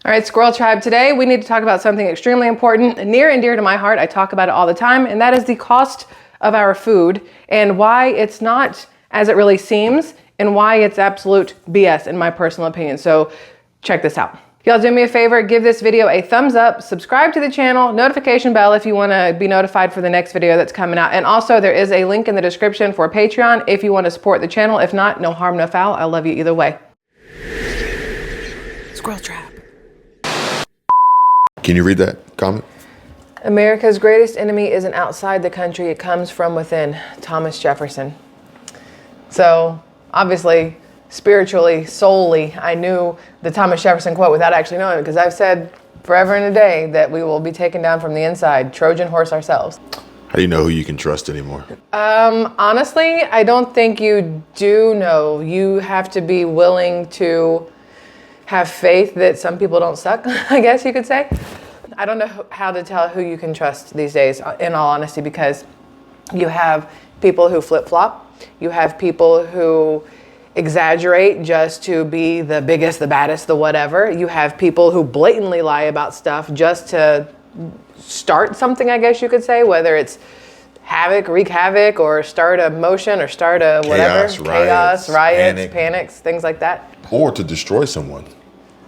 All right, Squirrel Tribe, today we need to talk about something extremely important, near and dear to my heart. I talk about it all the time, and that is the cost of our food and why it's not as it really seems and why it's absolute BS in my personal opinion. So check this out. Y'all do me a favor, give this video a thumbs up, subscribe to the channel, notification bell if you want to be notified for the next video that's coming out. And also there is a link in the description for Patreon if you want to support the channel. If not, no harm, no foul. I love you either way. Squirrel Tribe. Can you read that comment? America's greatest enemy isn't outside the country, it comes from within. Thomas Jefferson. So obviously, spiritually, soully, I knew the Thomas Jefferson quote without actually knowing it, because I've said forever and a day that we will be taken down from the inside, Trojan horse ourselves. How do you know who you can trust anymore? Honestly, I don't think you do know. You have to be willing to have faith that some people don't suck, I guess you could say. I don't know how to tell who you can trust these days, in all honesty, because you have people who flip-flop. You have people who exaggerate just to be the biggest, the baddest, the whatever. You have people who blatantly lie about stuff just to start something, I guess you could say, whether it's wreak havoc, or start a motion, or start a whatever. Chaos, riots, panics, things like that. Or to destroy someone.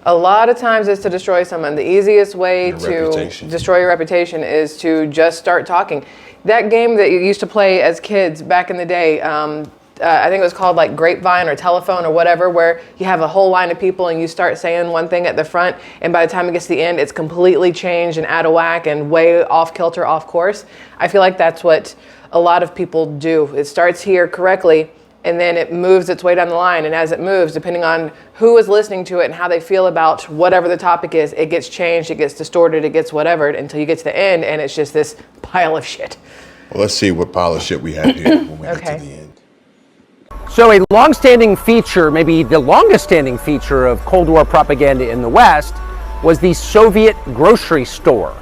A lot of times it's to destroy someone. The easiest way to destroy your reputation is to just start talking. That game that you used to play as kids back in the day, I think it was called like Grapevine or Telephone or whatever, where you have a whole line of people and you start saying one thing at the front, and by the time it gets to the end, it's completely changed and out of whack and way off kilter, off course. I feel like that's what a lot of people do. It starts here correctly, and then it moves its way down the line. And as it moves, depending on who is listening to it and how they feel about whatever the topic is, it gets changed, it gets distorted, it gets whatever, until you get to the end and it's just this pile of shit. Well, let's see what pile of shit we have here when we get to the end. So a long-standing feature, maybe the longest-standing feature of Cold War propaganda in the West, was the Soviet grocery store.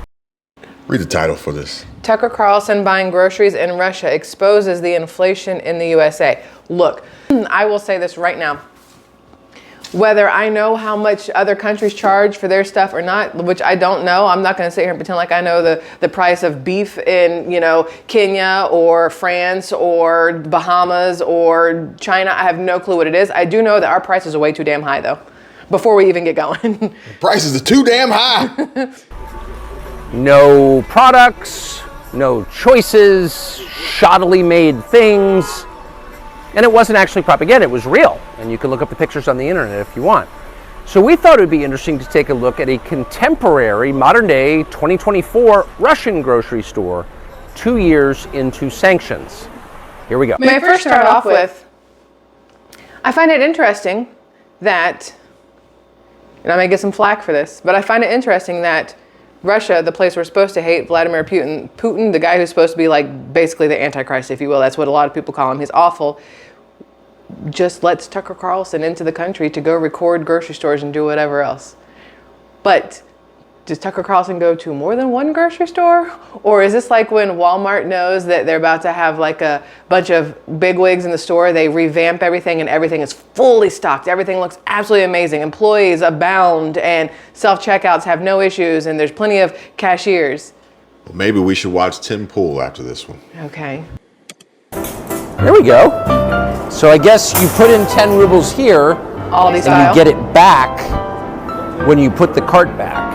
Read the title for this. Tucker Carlson buying groceries in Russia exposes the inflation in the USA. Look, I will say this right now. Whether I know how much other countries charge for their stuff or not, which I don't know, I'm not going to sit here and pretend like I know the price of beef in, Kenya or France or Bahamas or China. I have no clue what it is. I do know that our prices are way too damn high, though, before we even get going. Prices are too damn high. No products, no choices, shoddily made things. And it wasn't actually propaganda, it was real. And you can look up the pictures on the internet if you want. So we thought it would be interesting to take a look at a contemporary, modern day, 2024 Russian grocery store 2 years into sanctions. Here we go. May I first start off with, I find it interesting that, and I may get some flack for this, but I find it interesting that Russia, the place we're supposed to hate, Vladimir Putin, the guy who's supposed to be like basically the Antichrist, if you will, that's what a lot of people call him, he's awful, just lets Tucker Carlson into the country to go record grocery stores and do whatever else. But does Tucker Carlson go to more than one grocery store? Or is this like when Walmart knows that they're about to have like a bunch of bigwigs in the store, they revamp everything and everything is fully stocked. Everything looks absolutely amazing. Employees abound and self-checkouts have no issues and there's plenty of cashiers. Well, maybe we should watch Tim Pool after this one. Okay. There we go. So I guess you put in 10 rubles here, Aldi style, and you get it back when you put the cart back.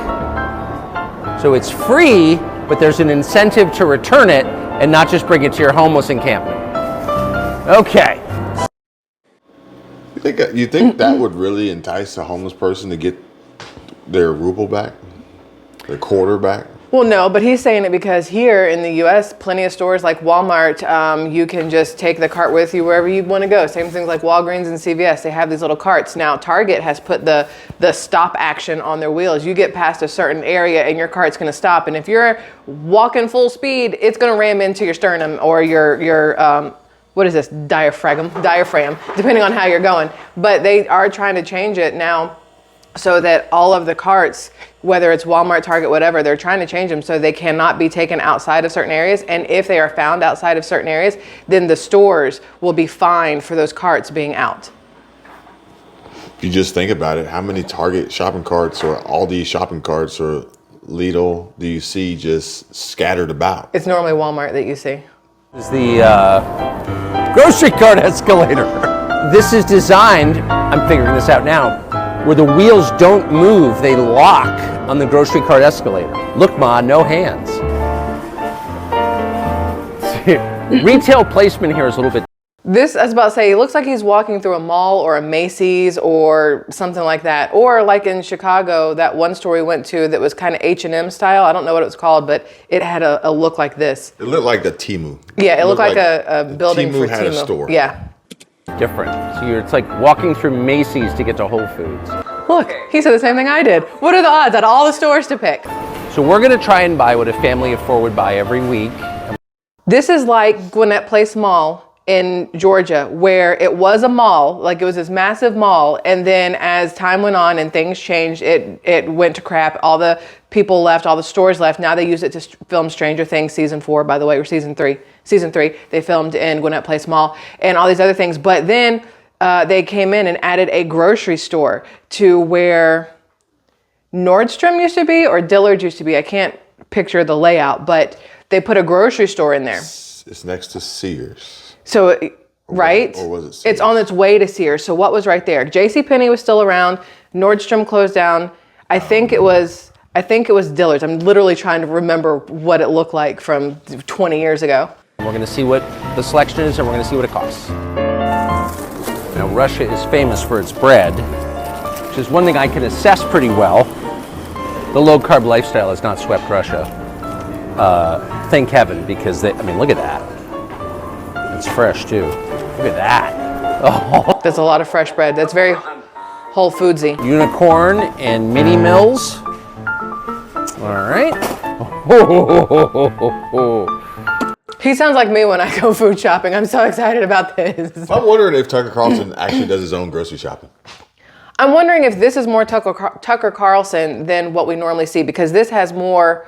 So it's free, but there's an incentive to return it and not just bring it to your homeless encampment. Okay. You think that would really entice a homeless person to get their ruble back? Their quarter back? Well, no, but he's saying it because here in the U.S., plenty of stores like Walmart, you can just take the cart with you wherever you want to go. Same things like Walgreens and CVS. They have these little carts. Now, Target has put the stop action on their wheels. You get past a certain area and your cart's going to stop. And if you're walking full speed, it's going to ram into your sternum or your what is this, diaphragm, depending on how you're going. But they are trying to change it now so that all of the carts, whether it's Walmart, Target, whatever, they're trying to change them so they cannot be taken outside of certain areas. And if they are found outside of certain areas, then the stores will be fined for those carts being out. you just think about it, how many Target shopping carts or Aldi shopping carts or Lidl do you see just scattered about? It's normally Walmart that you see. This is the grocery cart escalator. This is designed, I'm figuring this out now, where the wheels don't move, they lock on the grocery cart escalator. Look, Ma, no hands. Retail placement here is a little bit. This, I was about to say, it looks like he's walking through a mall or a Macy's or something like that. Or like in Chicago, that one store we went to that was kind of H&M style. I don't know what it was called, but it had a look like this. It looked like a Temu. Yeah, it looked like a building Temu for had Temu. a store. Yeah. Different. So it's like walking through Macy's to get to Whole Foods. Look, he said the same thing I did. What are the odds out of all the stores to pick? So we're gonna try and buy what a family of four would buy every week. This is like Gwinnett Place Mall in Georgia, where it was a mall, like it was this massive mall, and then as time went on and things changed, it went to crap. All the people left, all the stores left. Now they use it to film Stranger Things season 4, by the way, or season 3. Season 3, they filmed in Gwinnett Place Mall and all these other things. But then they came in and added a grocery store to where Nordstrom used to be or Dillard's used to be. I can't picture the layout, but they put a grocery store in there. It's next to Sears. So, right? Or was it Sears? It's on its way to Sears. So what was right there? JCPenney was still around. Nordstrom closed down. I think it was Dillard's. I'm literally trying to remember what it looked like from 20 years ago. We're going to see what the selection is, and we're going to see what it costs. Now, Russia is famous for its bread, which is one thing I can assess pretty well. The low-carb lifestyle has not swept Russia. Thank heaven, because look at that. It's fresh, too. Look at that. Oh. That's a lot of fresh bread. That's very Whole Foodsy. Unicorn and mini mills. All right. He sounds like me when I go food shopping. I'm so excited about this. I'm wondering if Tucker Carlson actually does his own grocery shopping. I'm wondering if this is more Tucker Carlson than what we normally see, because this has more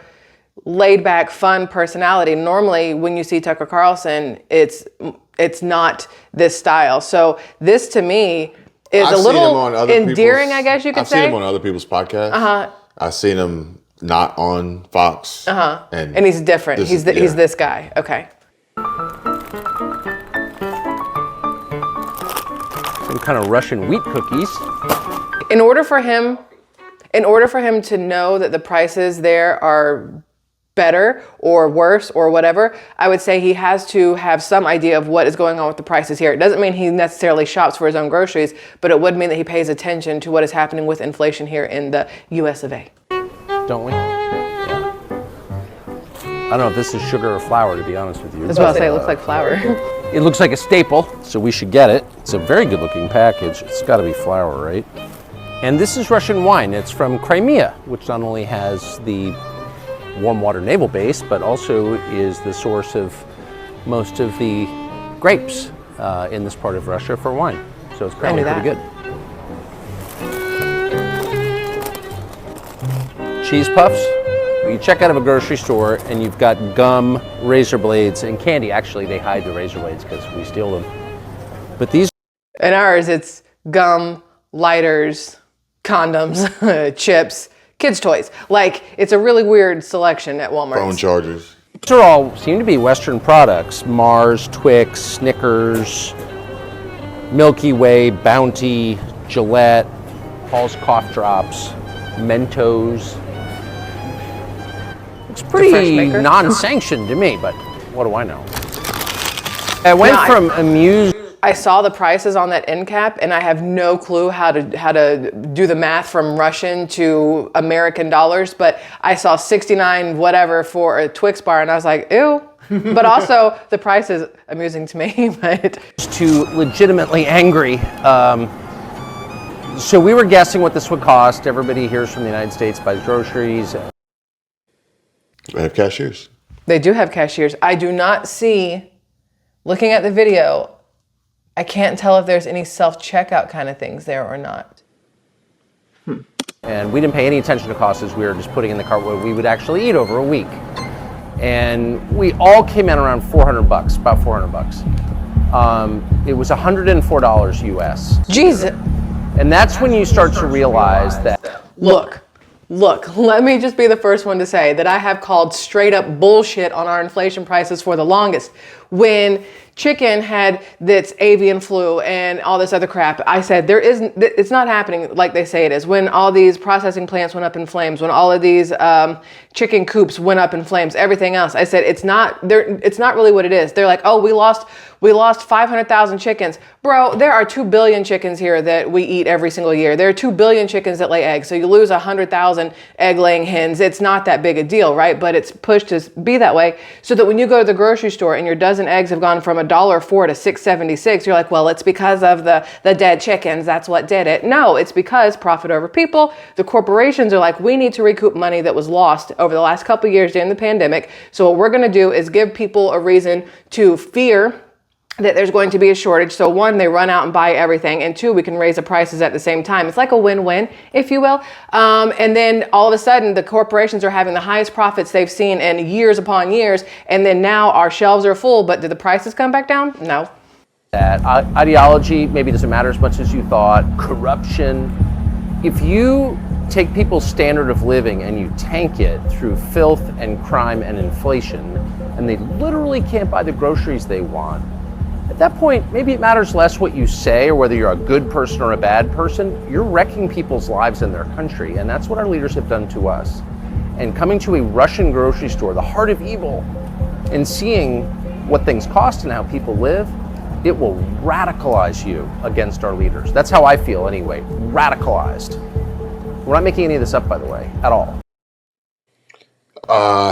laid back, fun personality. Normally, when you see Tucker Carlson, it's not this style. So this, to me, is a little endearing, I guess you could say. I've seen him on other people's podcasts. I've seen him not on Fox. And he's different. He's this guy. Okay. Some kind of Russian wheat cookies. In order for him to know that the prices there are better or worse or whatever, I would say he has to have some idea of what is going on with the prices here. It doesn't mean he necessarily shops for his own groceries, but it would mean that he pays attention to what is happening with inflation here in the US of A. Don't we? Yeah. I don't know if this is sugar or flour, to be honest with you. That's what I'll say. It looks like flour. It looks like a staple, so we should get it. It's a very good looking package. It's got to be flour, right? And this is Russian wine. It's from Crimea, which not only has the warm water naval base, but also is the source of most of the grapes in this part of Russia for wine. So it's apparently pretty good. Cheese puffs. You check out of a grocery store and you've got gum, razor blades, and candy. Actually, they hide the razor blades because we steal them. But these... In ours, it's gum, lighters, condoms, chips, kids' toys. Like, it's a really weird selection at Walmart. Phone chargers. These are all seem to be Western products. Mars, Twix, Snickers, Milky Way, Bounty, Gillette, Hall's Cough Drops, Mentos. It's pretty non-sanctioned to me, but what do I know? I went from amused. I saw the prices on that end cap, and I have no clue how to do the math from Russian to American dollars. But I saw 69 whatever for a Twix bar, and I was like, ew. But also the price is amusing to me. But to legitimately angry. So we were guessing what this would cost. Everybody hears from the United States, buys groceries. They have cashiers. They do have cashiers. I do not see, looking at the video, I can't tell if there's any self-checkout kind of things there or not. And we didn't pay any attention to costs as we were just putting in the cart what we would actually eat over a week. And we all came in around $400, about $400. It was $104 US. Jesus. And that's when you start to realize that, Look, let me just be the first one to say that I have called straight up bullshit on our inflation prices for the longest. When chicken had this avian flu and all this other crap, I said it's not happening like they say it is. When all these processing plants went up in flames, when all of these chicken coops went up in flames, everything else, I said it's not really what it is. They're like, oh, we lost 500,000 chickens. Bro, there are 2 billion chickens here that we eat every single year. There are 2 billion chickens that lay eggs. So you lose 100,000 egg laying hens. It's not that big a deal, right? But it's pushed to be that way so that when you go to the grocery store and your dozen eggs have gone from $1.04 to $6.76, you're like, well, it's because of the dead chickens. That's what did it. No, it's because profit over people. The corporations are like, we need to recoup money that was lost over the last couple of years during the pandemic. So what we're going to do is give people a reason to fear that there's going to be a shortage. So one, they run out and buy everything. And two, we can raise the prices at the same time. It's like a win-win, if you will. And then all of a sudden, the corporations are having the highest profits they've seen in years upon years. And then now our shelves are full, but did the prices come back down? No. that ideology maybe doesn't matter as much as you thought, corruption. If you take people's standard of living and you tank it through filth and crime and inflation, and they literally can't buy the groceries they want, at that point, maybe it matters less what you say or whether you're a good person or a bad person. You're wrecking people's lives in their country, and that's what our leaders have done to us. And coming to a Russian grocery store, the heart of evil, and seeing what things cost and how people live, it will radicalize you against our leaders. That's how I feel anyway, radicalized. We're not making any of this up, by the way, at all.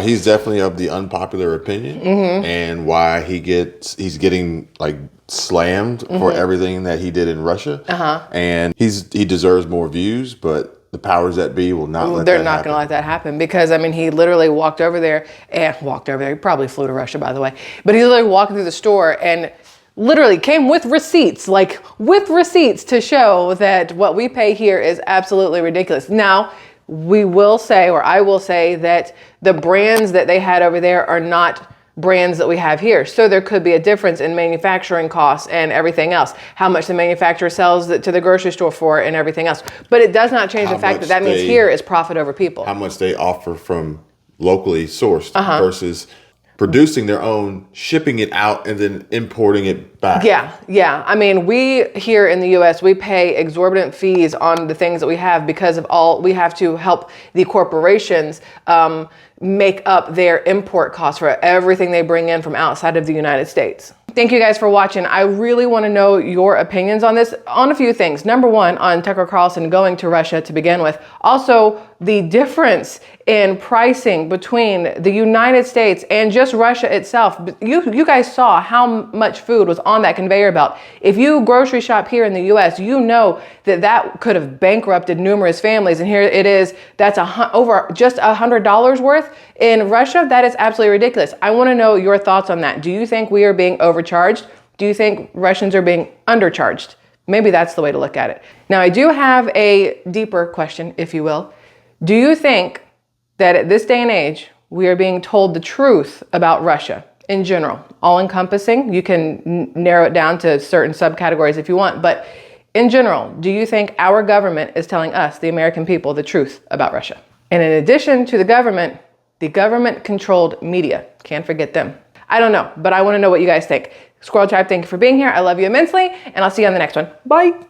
He's definitely of the unpopular opinion, and why he's getting like slammed for everything that he did in Russia. And he deserves more views, but the powers that be will not let that happen. They're not going to let that happen because, I mean, he literally walked over there. He probably flew to Russia, by the way. But he's literally walking through the store and literally came with receipts, to show that what we pay here is absolutely ridiculous. Now, we will say, or I will say, that the brands that they had over there are not brands that we have here. So there could be a difference in manufacturing costs and everything else, how much the manufacturer sells it to the grocery store for and everything else. But it does not change the fact that means here is profit over people. How much they offer from locally sourced versus producing their own, shipping it out, and then importing it back. Yeah. I mean, we here in the U.S., we pay exorbitant fees on the things that we have because of we have to help the corporations make up their import costs for everything they bring in from outside of the United States. Thank you guys for watching. I really want to know your opinions on this, on a few things. Number one, on Tucker Carlson going to Russia to begin with. Also, the difference in pricing between the United States and just Russia itself. You guys saw how much food was on that conveyor belt. If you grocery shop here in the U.S., you know that could have bankrupted numerous families. And here it is, that's over just $100 worth. In Russia, that is absolutely ridiculous. I want to know your thoughts on that. Do you think we are being overcharged? Do you think Russians are being undercharged? Maybe that's the way to look at it. Now, I do have a deeper question, if you will. Do you think that at this day and age, we are being told the truth about Russia in general, all encompassing? You can narrow it down to certain subcategories if you want, but in general, do you think our government is telling us, the American people, the truth about Russia? And in addition to the government-controlled media, can't forget them. I don't know, but I want to know what you guys think. SquirrelTribe, thank you for being here. I love you immensely, and I'll see you on the next one. Bye.